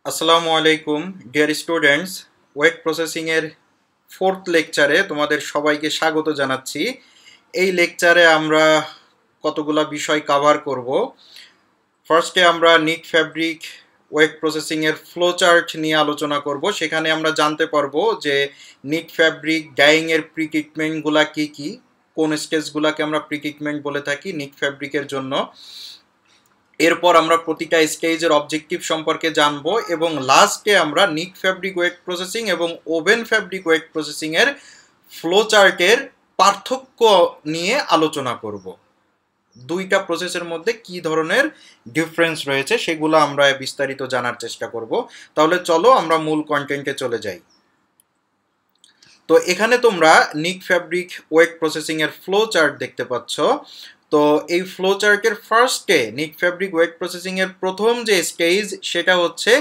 আসসালামু আলাইকুম dear students. Wait processing এর ফোর্থ লেকচারে তোমাদের সবাইকে স্বাগত জানাচ্ছি। এই লেকচারে আমরা কতগুলা বিষয় কভার করব। ফার্স্টে আমরা নিক ফ্যাব্রিক ওয়েট প্রসেসিং এর ফ্লো চার্ট নিয়ে আলোচনা করব। সেখানে আমরা জানতে পারবো যে নিক ফ্যাব্রিক ডাইং এর প্রি ট্রিটমেন্টগুলা কি কি, কোন স্টেজগুলোকে আমরা প্রি ট্রিটমেন্ট বলে থাকি নিক ফ্যাব্রিকের জন্য। এরপর আমরা প্রতিটা স্টেজের অবজেক্টিভ সম্পর্কে জানবো এবং লাস্টে আমরা নিক ফ্যাব্রিক ওয়েট প্রসেসিং এবং ওভেন ফ্যাব্রিক ওয়েট প্রসেসিং এর ফ্লো চার্টের পার্থক্য নিয়ে আলোচনা করব। দুইটা প্রসেসের মধ্যে কি ধরনের ডিফারেন্স রয়েছে সেগুলো আমরা বিস্তারিত জানার চেষ্টা করব। তাহলে চলো আমরা মূল কন্টেন্টে চলে যাই। তো এখানে তোমরা নিক ফ্যাব্রিক ওয়েট প্রসেসিং এর ফ্লো চার্ট দেখতে পাচ্ছ। তো এই ফ্লো চার্টের ফার্স্টে নিক ফ্যাব্রিক ওয়েট প্রসেসিং এর প্রথম যে স্টেজ সেটা হচ্ছে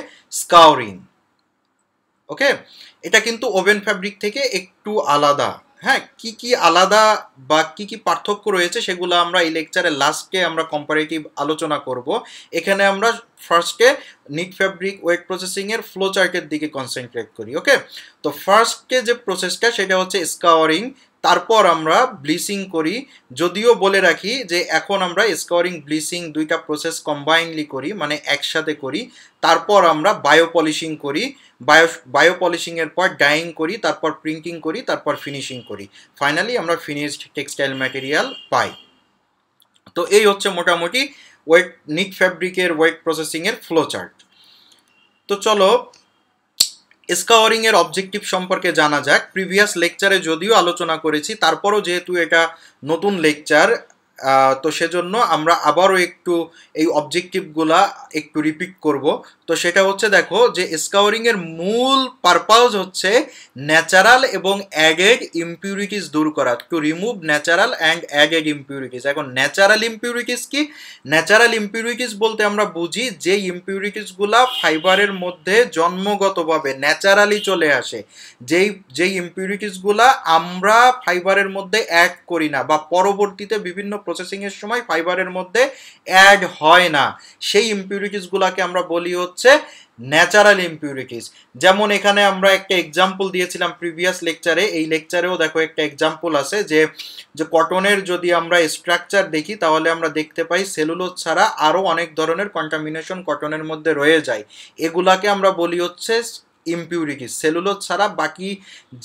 স্কাউরিং। ওকে, এটা কিন্তু ওভেন ফ্যাব্রিক থেকে একটু আলাদা। হ্যাঁ, কি কি আলাদা বা কি কি পার্থক্য রয়েছে সেগুলো আমরা এই লেকচারের লাস্টে আমরা কম্পারেটিভ আলোচনা করব। এখানে আমরা ফার্স্টে নিক ফ্যাব্রিক ওয়েট প্রসেসিং এর ফ্লো চার্টের দিকে কনসেন্ট্রেট করি। ওকে, তো ফার্স্টে যে প্রসেসটা সেটা হচ্ছে স্কাওয়ারিং, তারপর আমরা ব্লিচিং করি। যদিও বলে রাখি যে এখন আমরা স্কাওয়ারিং ব্লিচিং দুইটা প্রসেস কম্বাইনলি করি, মানে একসাথে করি। তারপর আমরা বায়ো পলিশিং করি, বায়ো পলিশিং এর পর ডাইং করি, তারপর প্রিন্টিং করি, তারপর ফিনিশিং করি। ফাইনালি আমরা ফিনিশড টেক্সটাইল ম্যাটেরিয়াল পাই। তো এই হচ্ছে মোটামুটি ওয়েট নিক ফ্যাব্রিকের ওয়েট প্রসেসিং এর ফ্লো চার্ট। তো চলো স্কাওয়ারিং এর অবজেক্টিভ সম্পর্কে জানা যাক। প্রিভিয়াস লেকচারে যদিও আলোচনা করেছি, তারপরও যেহেতু এটা নতুন লেকচার, তো সেজন্য আমরা আবারও একটু এই অবজেক্টিভগুলা একটু রিপিট করব। তো সেটা হচ্ছে, দেখো যে স্কাওয়ারিং এর মূল পারপাস হচ্ছে ন্যাচারাল এবং অ্যাডেড ইমপিউরিটিস দূর করা, to remove natural and added ইমপিউরিটিস। এখন ন্যাচারাল ইমপিউরিটিস কি? ন্যাচারাল ইমপিউরিটিস বলতে আমরা বুঝি যে ইমপিউরিটিসগুলা ফাইবারের মধ্যে জন্মগতভাবে ন্যাচারালি চলে আসে, যেই ইমপিউরিটিসগুলা আমরা ফাইবারের মধ্যে অ্যাড করি না বা পরবর্তীতে বিভিন্ন প্রসেসিংয়ের সময় ফাইবারের মধ্যে অ্যাড হয় না, সেই ইমপিউরিটিসগুলোকে আমরা বলি হচ্ছে ন্যাচারাল ইমপিউরিটিস। যেমন এখানে আমরা একটা এক্সাম্পল দিয়েছিলাম প্রিভিয়াস লেকচারে, এই লেকচারেও দেখো একটা এক্সাম্পল আছে যে কটনের যদি আমরা স্ট্রাকচার দেখি তাহলে আমরা দেখতে পাই সেলুলোজ ছাড়া আরও অনেক ধরনের কন্টামিনেশন কটনের মধ্যে রয়ে যায়। এগুলাকে আমরা বলি হচ্ছে ইমপিউরিটিস। সেলুলোজ ছাড়া বাকি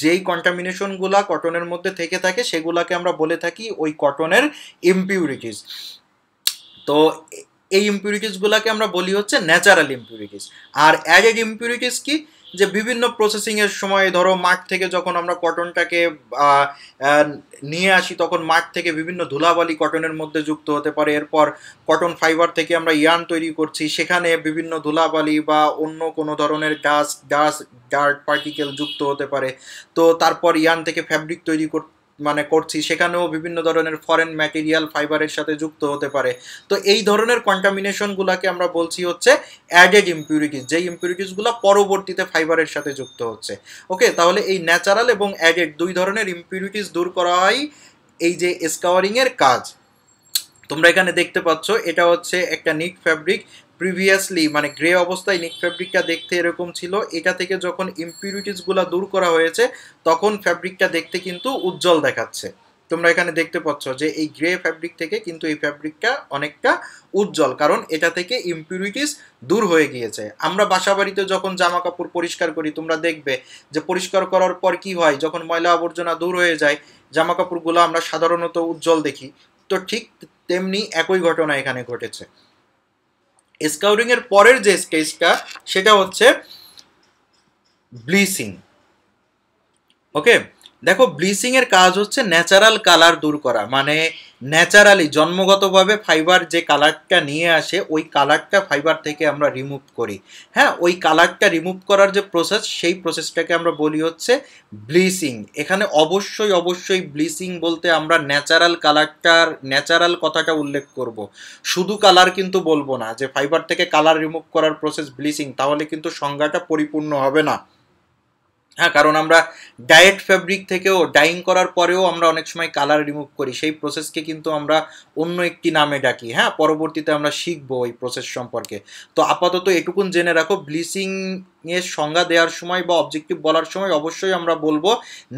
যেই কন্টামিনেশনগুলা কটনের মধ্যে থেকে থাকে সেগুলাকে আমরা বলে থাকি ওই কটনের ইমপিউরিটিস। তো এই ইমপিউরিটিসগুলোকে আমরা বলি হচ্ছে ন্যাচারাল ইমপিউরিটিস। আর অ্যাডেড ইমপিউরিটিস কি? যে বিভিন্ন প্রসেসিংয়ের সময় ধরো মাঠ থেকে যখন আমরা কটনটাকে নিয়ে আসি তখন মাঠ থেকে বিভিন্ন ধুলাবালি কটনের মধ্যে যুক্ত হতে পারে। এরপর কটন ফাইবার থেকে আমরা ইয়ার্ন তৈরি করছি, সেখানে বিভিন্ন ধুলাবালি বা অন্য কোনো ধরনের ডার্ট পার্টিকেল যুক্ত হতে পারে। তো তারপর ইয়ার্ন থেকে ফ্যাব্রিক তৈরি করছি, সেখানেও বিভিন্ন ধরনের ফরেন ম্যাটেরিয়াল ফাইবারের সাথে যুক্ত হতে পারে। তো এই ধরনের কন্টামিনেশনগুলোকে আমরা বলছি হচ্ছে অ্যাডেড ইমপিউরিটিস, যেই ইমপিউরিটিসগুলো পরবর্তীতে ফাইবারের সাথে যুক্ত হচ্ছে। ওকে, তাহলে এই ন্যাচারাল এবং অ্যাডেড দুই ধরনের ইমপিউরিটিস দূর করা হয় এই যে স্কাওয়ারিং এর কাজ। তোমরা এখানে দেখতে পাচ্ছ এটা হচ্ছে একটা নিক ফ্যাব্রিক। প্রিভিয়াসলি মানে গ্রে অবস্থায় নিক ফ্যাব্রিকটা দেখতে এরকম ছিল, এটা থেকে যখন ইমপিউরিটিসগুলো দূর করা হয়েছে তখন ফ্যাব্রিকটা দেখতে কিন্তু উজ্জ্বল দেখাচ্ছে। তোমরা এখানে দেখতে পাচ্ছ যে এই গ্রে ফ্যাব্রিক থেকে কিন্তু এই ফ্যাব্রিকটা অনেকটা উজ্জ্বল, কারণ এটা থেকে ইমপিউরিটিস দূর হয়ে গিয়েছে। আমরা বাসাবাড়িতে যখন জামা কাপড় পরিষ্কার করি তোমরা দেখবে যে পরিষ্কার করার পর কি হয়, যখন ময়লা আবর্জনা দূর হয়ে যায় জামা কাপড়গুলো আমরা সাধারণত উজ্জ্বল দেখি। তো ঠিক তেমনি একই ঘটনা এখানে ঘটেছে। স্কাউরিং এর পরের যে স্টেজটা সেটা হচ্ছে ব্লিচিং। ওকে, দেখো ব্লিচিং এর কাজ হচ্ছে ন্যাচারাল কালার দূর করা, মানে ন্যাচারালি জন্মগতভাবে ফাইবার যে কালারটা নিয়ে আসে ওই কালারটা ফাইবার থেকে আমরা রিমুভ করি। হ্যাঁ, ওই কালারটা রিমুভ করার যে প্রসেস সেই প্রসেসটাকে আমরা বলি হচ্ছে ব্লিচিং। এখানে অবশ্যই ব্লিচিং বলতে আমরা ন্যাচারাল কথাটা উল্লেখ করব, শুধু কালার কিন্তু বলবো না যে ফাইবার থেকে কালার রিমুভ করার প্রসেস ব্লিচিং, তাহলে কিন্তু সংজ্ঞাটা পরিপূর্ণ হবে না। হ্যাঁ, কারণ আমরা ডায়েট ফ্যাব্রিক থেকেও ডাইং করার পরেও আমরা অনেক সময় কালার রিমুভ করি, সেই প্রসেসকে কিন্তু আমরা অন্য একটি নামে ডাকি। হ্যাঁ, পরবর্তীতে আমরা শিখবো ওই প্রসেস সম্পর্কে। তো আপাতত এটুকুন জেনে রাখো, ব্লিচিং এর সংজ্ঞা দেওয়ার সময় বা অবজেক্টিভ বলার সময় অবশ্যই আমরা বলবো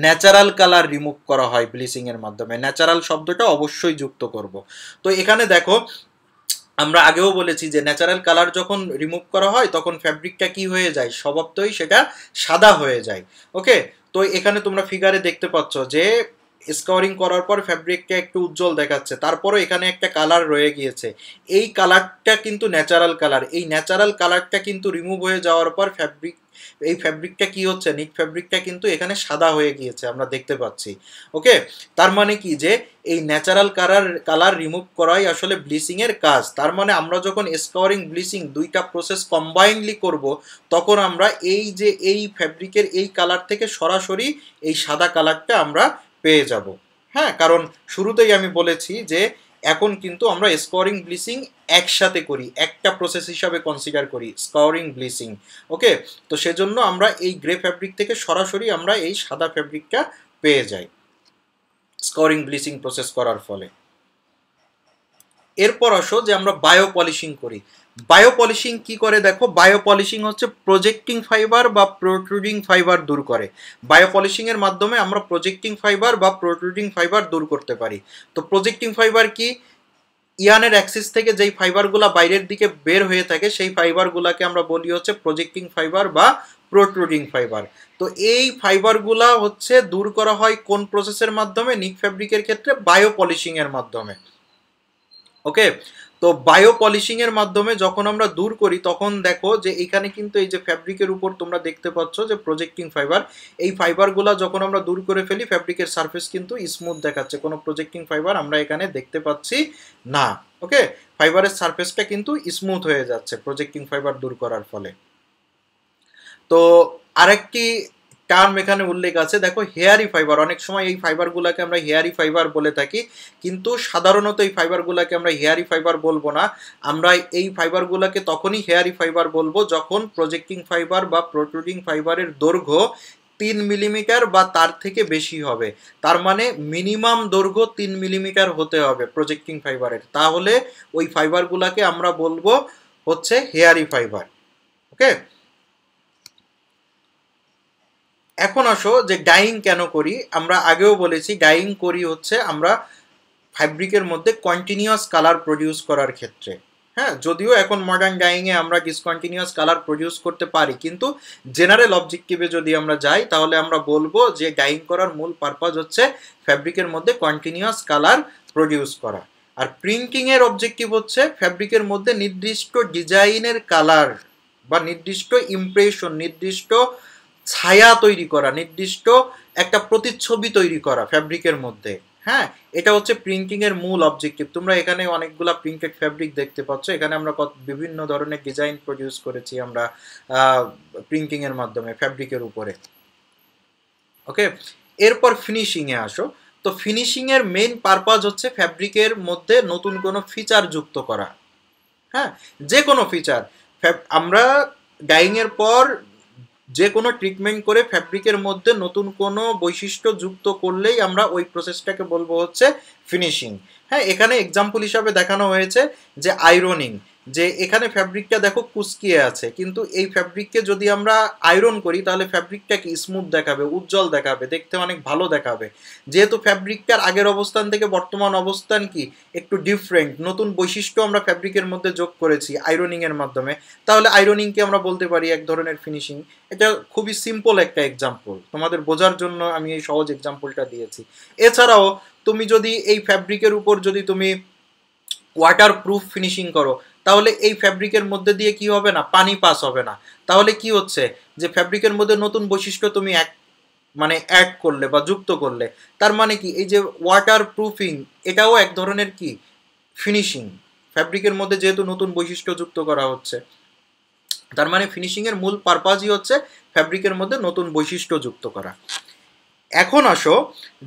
ন্যাচারাল কালার রিমুভ করা হয় ব্লিচিং এর মাধ্যমে, ন্যাচারাল শব্দটা অবশ্যই যুক্ত করব। তো এখানে দেখো, আমরা আগেও বলেছি যে ন্যাচারাল কালার যখন রিমুভ করা হয় তখন ফ্যাব্রিকটা কি হয়ে যায়, স্বভাবতই সেটা সাদা হয়ে যায়। ওকে, তো এখানে তোমরা ফিগারে দেখতে পাচ্ছ যে স্কোরিং করার পর ফ্যাব্রিকটা একটু উজ্জ্বল দেখাচ্ছে, তারপরও এখানে একটা কালার রয়ে গিয়েছে। এই কালারটা কিন্তু ন্যাচারাল কালার, এই ন্যাচারাল কালারটা কিন্তু রিমুভ হয়ে যাওয়ার পর এই ফ্যাব্রিকটা কি হচ্ছে, নিট ফ্যাব্রিকটা কিন্তু এখানে সাদা হয়ে গিয়েছে, আমরা দেখতে পাচ্ছি। ওকে, তার মানে কি যে এই ন্যাচারাল কালার রিমুভ করাই আসলে ব্লিচিং এর কাজ। তার মানে আমরা যখন স্কোরিং ব্লিচিং দুইটা প্রসেস কম্বাইনলি করব, তখন আমরা এই যে এই ফ্যাব্রিকের এই কালার থেকে সরাসরি এই সাদা কালারটা আমরা পেয়ে যাব। হ্যাঁ, কারণ শুরুতেই আমি বলেছি যে এখন কিন্তু আমরা স্কোরিং ব্লিচিং একসাথে করি, একটা প্রসেস হিসাবে কনসিডার করি স্কোরিং ব্লিচিং। ওকে, তো সেজন্য আমরা এই গ্রে ফ্যাব্রিক থেকে সরাসরি আমরা এই সাদা ফ্যাব্রিকটা পেয়ে যাই স্কোরিং ব্লিচিং প্রসেস করার ফলে। এরপর আসো যে আমরা বায়ো পলিশিং করি। বায়ো পলিশিং কি করে দেখো, বায়ো পলিশিং হচ্ছে প্রজেক্টিং ফাইবার বা প্রোট্রুডিং ফাইবার দূর করে। বায়ো পলিশিং এর মাধ্যমে আমরা প্রজেক্টিং ফাইবার বা প্রোট্রুডিং ফাইবার দূর করতে পারি। তো প্রজেক্টিং ফাইবার কি, ইয়ানের অ্যাক্সিস থেকে যেই ফাইবারগুলো বাইরের দিকে বের হয়ে থাকে সেই ফাইবারগুলোকে আমরা বলি হচ্ছে প্রজেক্টিং ফাইবার বা প্রোট্রুডিং ফাইবার। তো এই ফাইবারগুলা হচ্ছে দূর করা হয় কোন প্রসেসের মাধ্যমে, নিক ফ্যাব্রিকের ক্ষেত্রে বায়ো পলিশিং এর মাধ্যমে। ওকে, তো বায়ো পলিশিং এর মাধ্যমে যখন আমরা দূর করি তখন দেখো যে এখানে কিন্তু এই যে ফ্যাব্রিকের উপর তোমরা দেখতে পাচ্ছ যে প্রজেক্টিং ফাইবার, এই ফাইবারগুলো যখন আমরা দূর করে ফেলি ফ্যাব্রিকের সারফেস কিন্তু স্মুথ দেখাচ্ছে, কোনো প্রজেক্টিং ফাইবার আমরা এখানে দেখতে পাচ্ছি না। ওকে, ফাইবারের সারফেসটা কিন্তু স্মুথ হয়ে যাচ্ছে প্রজেক্টিং ফাইবার দূর করার ফলে। তো আরেকটি টার্ম এখানে উল্লেখ আছে, দেখো হেয়ারি ফাইবার। অনেক সময় এই ফাইবারগুলোকে আমরা হেয়ারি ফাইবার বলে থাকি, কিন্তু সাধারণত এই ফাইবারগুলোকে আমরা হেয়ারি ফাইবার বলবো না। আমরা এই ফাইবারগুলোকে তখনই হেয়ারি ফাইবার বলবো যখন প্রজেক্টিং ফাইবার বা প্রোট্রুডিং ফাইবারের দৈর্ঘ্য 3 মিলিমিটার বা তার থেকে বেশি হবে। তার মানে মিনিমাম দৈর্ঘ্য 3 মিলিমিটার হতে হবে প্রজেক্টিং ফাইবারের, তাহলে ওই ফাইবারগুলোকে আমরা বলবো হচ্ছে হেয়ারি ফাইবার। ওকে, এখন আসো যে ডাইং কেন করি। আমরা আগেও বলেছি ডাইং করি হচ্ছে আমরা ফ্যাব্রিকের মধ্যে কন্টিনিউয়াস কালার প্রডিউস করার ক্ষেত্রে। হ্যাঁ, যদিও এখন মডার্ন ডাইংয়ে আমরা ডিসকন্টিনিউয়াস কালার প্রডিউস করতে পারি, কিন্তু জেনারেল অবজেক্টিভে যদি আমরা যাই তাহলে আমরা বলবো যে ডাইং করার মূল পারপাস হচ্ছে ফ্যাব্রিকের মধ্যে কন্টিনিউয়াস কালার প্রডিউস করা। আর প্রিন্টিং এর অবজেক্টিভ হচ্ছে ফ্যাব্রিকের মধ্যে নির্দিষ্ট ডিজাইনের কালার বা নির্দিষ্ট ইমপ্রেশন, নির্দিষ্ট ছায়া তৈরি করা, নির্দিষ্ট একটা প্রতিচ্ছবি তৈরি করা ফ্যাব্রিকের মধ্যে। হ্যাঁ, এটা হচ্ছে প্রিন্টিং এর মূল অবজেক্টিভ। তোমরা এখানে অনেকগুলা প্রিন্টেড ফ্যাব্রিক দেখতে পাচ্ছ, এখানে আমরা বিভিন্ন ধরনের ডিজাইন প্রডিউস করেছি আমরা প্রিন্টিং এর মাধ্যমে ফ্যাব্রিকের উপরে। ওকে, এরপর ফিনিশিং এ আসো। তো ফিনিশিং এর মেইন পারপাস হচ্ছে ফ্যাব্রিকের মধ্যে নতুন কোনো ফিচার যুক্ত করা। হ্যাঁ, যে কোনো ফিচার আমরা ডাইং এর পর যে কোনো ট্রিটমেন্ট করে ফ্যাব্রিকের মধ্যে নতুন কোনো বৈশিষ্ট্য যুক্ত করলেই আমরা ওই প্রসেসটাকে বলবো হচ্ছে ফিনিশিং। হ্যাঁ, এখানে এক্সাম্পল হিসাবে দেখানো হয়েছে যে আয়রনিং, যে এখানে ফ্যাব্রিকটা দেখো কুচকিয়ে আছে, কিন্তু এই ফ্যাব্রিককে যদি আমরা আয়রন করি তাহলে ফ্যাব্রিকটাকে স্মুথ দেখাবে, উজ্জ্বল দেখাবে, দেখতে অনেক ভালো দেখাবে। যেহেতু ফ্যাব্রিকটার আগের অবস্থান থেকে বর্তমান অবস্থান কি একটু ডিফারেন্ট, নতুন বৈশিষ্ট্য আমরা ফ্যাব্রিকের মধ্যে যোগ করেছি আয়রনিং এর মাধ্যমে, তাহলে আয়রনিংকে আমরা বলতে পারি এক ধরনের ফিনিশিং। এটা খুবই সিম্পল একটা এক্সাম্পল, তোমাদের বোঝার জন্য আমি এই সহজ এক্সাম্পলটা দিয়েছি। এছাড়াও তুমি যদি এই ফ্যাব্রিকের উপর যদি তুমি ওয়াটার প্রুফ ফিনিশিং করো, তাহলে এই ফ্যাব্রিকের মধ্যে দিয়ে কি হবে না, পানি পাস হবে না। তাহলে কি হচ্ছে যে ফ্যাব্রিকের মধ্যে নতুন বৈশিষ্ট্য তুমি অ্যাড করলে বা যুক্ত করলে, তার মানে কি এই যে ওয়াটার প্রুফিং এটাও এক ধরনের কি ফিনিশিং। ফ্যাব্রিকের মধ্যে যেহেতু নতুন বৈশিষ্ট্য যুক্ত করা হচ্ছে, তার মানে ফিনিশিং এর মূল পারপাসই হচ্ছে ফ্যাব্রিকের মধ্যে নতুন বৈশিষ্ট্য যুক্ত করা। এখন আসো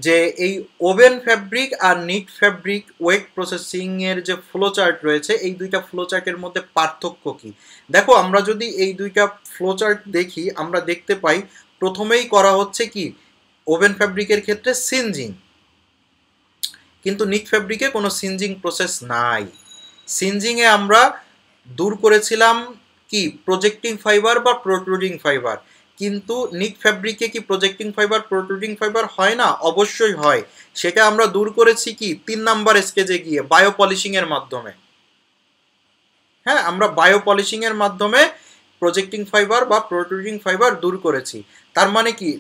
যে এই ওভেন ফ্যাব্রিক আর নিট ফ্যাব্রিক ওয়েট প্রসেসিং এর যে ফ্লো চার্ট রয়েছে, এই দুইটা ফ্লো চার্টের মধ্যে পার্থক্য কি। দেখো, আমরা যদি এই দুইটা ফ্লো চার্ট দেখি আমরা দেখতে পাই প্রথমেই করা হচ্ছে কি ওভেন ফ্যাব্রিকের ক্ষেত্রে সিনজিং, কিন্তু নিক ফ্যাব্রিকে কোনো সিনজিং প্রসেস নাই। সিনজিংয়ে আমরা দূর করেছিলাম কি প্রজেক্টিং ফাইবার বা প্রোট্রুডিং ফাইবার, কিন্তু নিক ফ্যাব্রিকে কি প্রজেক্টিং ফাইবার প্রোট্রুডিং ফাইবার হয় না? অবশ্যই হয়। সেটা আমরা দূর করেছি কি 3 নাম্বার স্টেজে গিয়ে বায়ো পলিশিং এর মাধ্যমে। হ্যাঁ, আমরা বায়ো পলিশিং এর মাধ্যমে প্রজেক্টিং ফাইবার বা প্রোট্রুডিং ফাইবার দূর করেছি। তার মানে কি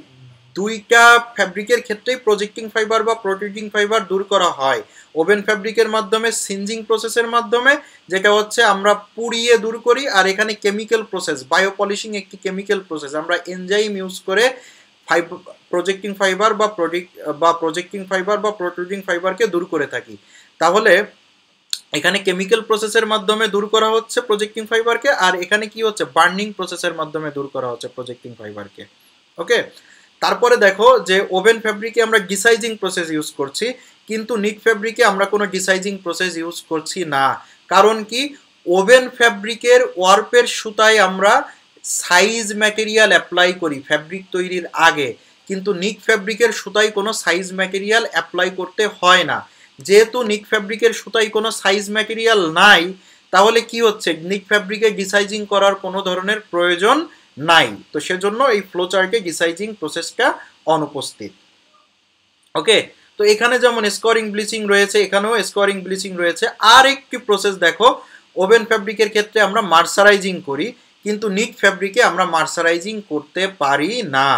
দুইটা ফ্যাব্রিকের ক্ষেত্রেই প্রজেক্টিং ফাইবার বা প্রোট্রুডিং ফাইবার দূর করা হয়। ওভেন ফ্যাব্রিকের মাধ্যমে সিনজিং প্রসেসের মাধ্যমে, যেটা হচ্ছে আমরা পুড়িয়ে দূর করি, আর এখানে কেমিক্যাল প্রসেস, বায়ো পলিশিং একটি কেমিক্যাল প্রসেস, আমরা এনজাইম ইউজ করে প্রজেক্টিং ফাইবার বা প্রজেক্টিং ফাইবার বা প্রোট্রুডিং ফাইবারকে দূর করে থাকি। তাহলে এখানে কেমিক্যাল প্রসেসের মাধ্যমে দূর করা হচ্ছে প্রজেক্টিং ফাইবারকে, আর এখানে কি হচ্ছে বার্নিং প্রসেসের মাধ্যমে দূর করা হচ্ছে প্রজেক্টিং ফাইবারকে। ওকে, তারপরে দেখো যে ওভেন ফ্যাব্রিকে আমরা ডিসাইজিং প্রসেস ইউজ করছি, কিন্তু নিক ফ্যাব্রিকে আমরা কোনো ডিসাইজিং প্রসেস ইউজ করছি না। কারণ কি ওভেন ফ্যাব্রিকের ওয়ার্পের সুতায় আমরা সাইজ ম্যাটেরিয়াল অ্যাপ্লাই করি ফ্যাব্রিক তৈরির আগে, কিন্তু নিক ফ্যাব্রিকের সুতায় কোনো সাইজ ম্যাটেরিয়াল অ্যাপ্লাই করতে হয় না। যেহেতু নিক ফ্যাব্রিকের সুতায় কোনো সাইজ ম্যাটেরিয়াল নাই, তাহলে কি হচ্ছে নিক ফ্যাব্রিকে ডিসাইজিং করার কোনো ধরনের প্রয়োজন নাই। তো সেজন্য এই ফ্লোচার্টে ডিসাইজিং প্রসেসটা অনুপস্থিত। ওকে, তো এখানে যেমন স্কোরিং ব্লিচিং রয়েছে, এখানেও স্কোরিং ব্লিচিং রয়েছে। আর একটি প্রসেস দেখো, ওভেন ফ্যাব্রিকের ক্ষেত্রে আমরা মার্সারাইজিং করি, কিন্তু নিক ফ্যাব্রিকে আমরা মার্সারাইজিং করতে পারি না।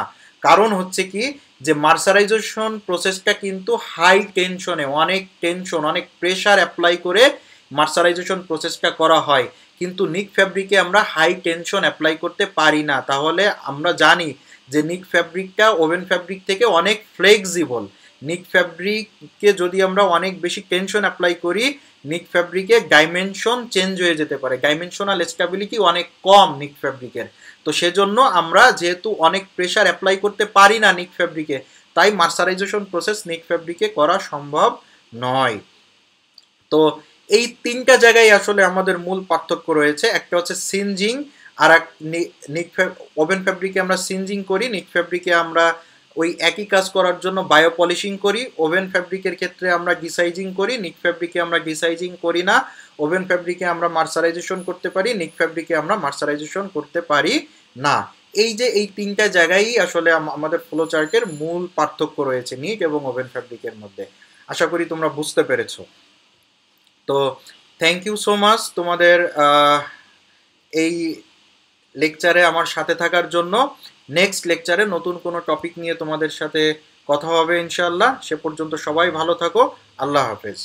কারণ হচ্ছে কি যে মার্সারাইজেশন প্রসেসটা কিন্তু হাই টেনশনে, অনেক টেনশন, অনেক প্রেশার অ্যাপ্লাই করে মার্সারাইজেশন প্রসেসটা করা হয়, কিন্তু নিক ফ্যাব্রিকে আমরা হাই টেনশন অ্যাপ্লাই করতে পারি না। তাহলে আমরা জানি যে নিক ফ্যাব্রিকটা ওভেন ফ্যাব্রিক থেকে অনেক ফ্লেক্সিবল। নিক ফ্যাব্রিককে যদি আমরা অনেক বেশি টেনশন অ্যাপ্লাই করি, নিক ফ্যাব্রিকে ডাইমেনশন চেঞ্জ হয়ে যেতে পারে, ডাইমেনশনাল স্টেবিলিটি অনেক কম নিক ফ্যাব্রিকের। তো সেজন্য আমরা যেহেতু অনেক প্রেশার অ্যাপ্লাই করতে পারি না নিক ফ্যাব্রিকে, তাই মার্সারাইজেশন প্রসেস নিক ফ্যাব্রিকে করা সম্ভব নয়। তো এই তিনটা জায়গায় আসলে আমাদের মূল পার্থক্য রয়েছে। একটা হচ্ছে সিনজিং, আর এক ওভেন ফ্যাব্রিকে আমরা সিনজিং করি, নিক ফ্যাব্রিকে আমরা ওই একই কাজ করার জন্য বায়ো পলিশিং করি। ওভেন ফ্যাব্রিকের ক্ষেত্রে আমরা ডিসাইজিং করি, নিক ফ্যাব্রিকে আমরা ডিসাইজিং করি না। ওভেন ফ্যাব্রিকে আমরা মার্সারাইজেশন করতে পারি, নিক ফ্যাব্রিকে আমরা মার্সারাইজেশন করতে পারি না। এই যে এই তিনটা জায়গায় আসলে আমাদের ফ্লো চার্টের মূল পার্থক্য রয়েছে নিক এবং ওভেন ফ্যাব্রিকের মধ্যে। আশা করি তোমরা বুঝতে পেরেছো। তো থ্যাংক ইউ সো মাচ তোমাদের এই লেকচারে আমার সাথে থাকার জন্য। নেক্সট লেকচারে নতুন কোনো টপিক নিয়ে তোমাদের সাথে কথা হবে ইনশাআল্লাহ। সে পর্যন্ত সবাই ভালো থাকো। আল্লাহ হাফেজ।